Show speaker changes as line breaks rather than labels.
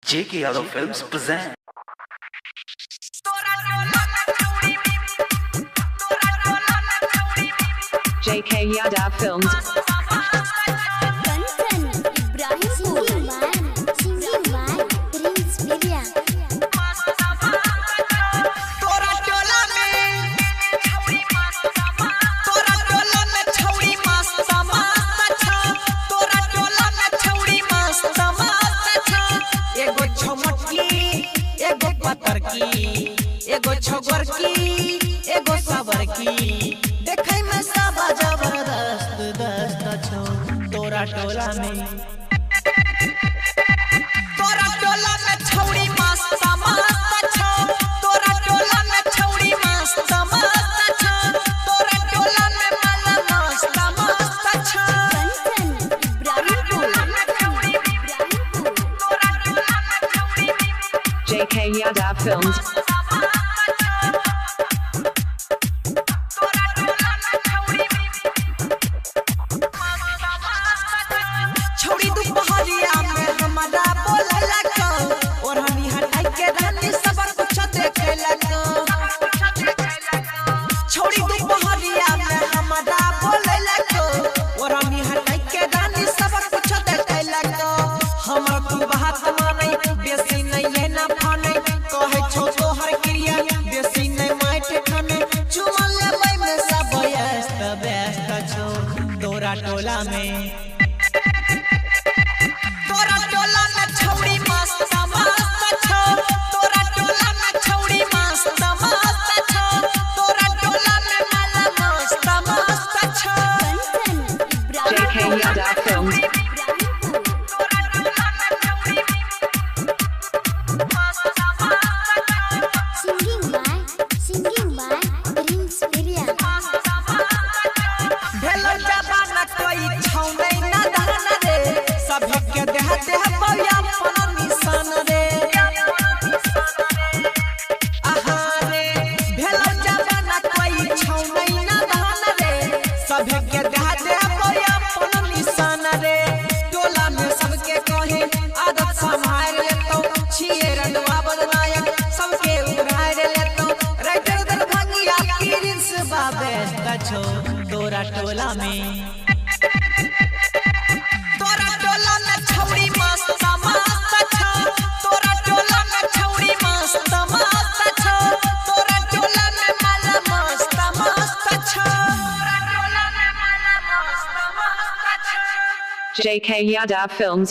JK Yadav Films present.
JK Yadav Films.
एगो छोगर की एगो सबर की देखै में सब जबरदस्त दस्त छौ तोरा टोला में छौड़ी मस्त मस्त छौ तोरा टोला में छौड़ी मस्त मस्त छौ तोरा टोला में माला मस्त मस्त छौ
JK Yadav Films.
छौड़ी दुपहरिया में हमरा बोले लगो और हनी हटाई के रानी सब कुछ देखे लगो छौड़ी दुपहरिया में हमरा बोले लगो और हनी हटाई के रानी सब कुछ देखे लगो हमरा तू बात मानै बेसी नहीं है ना फानै कहे छौ तोहर क्रिया बेसी नहीं माइट खाने चुमा लेबै में सब व्यस्त छौ तोरा टोला में
JK Yadav Films.
Singing by Prince Birya.
भेलो जबाना कोई छौ नहीं ना दाना रे सभी के देह देह पया अपन निशान रे आहा रे भेलो जबाना कोई छौ नहीं ना दाना रे सभी के देह देह पया अपन निशान रे टोला में सबके कहे आदत संभाल लेतो छिए रंगवा बदनायक सबके उड़ाए लेतो राइटर दरभंगिया प्रिंस बाबे छौ तोरा टोला में छौड़ी मस्त मस्त छौ तोरा टोला में छौड़ी मस्त मस्त छौ तोरा टोला में माला मस्त मस्त छौ
JK Yadav Films.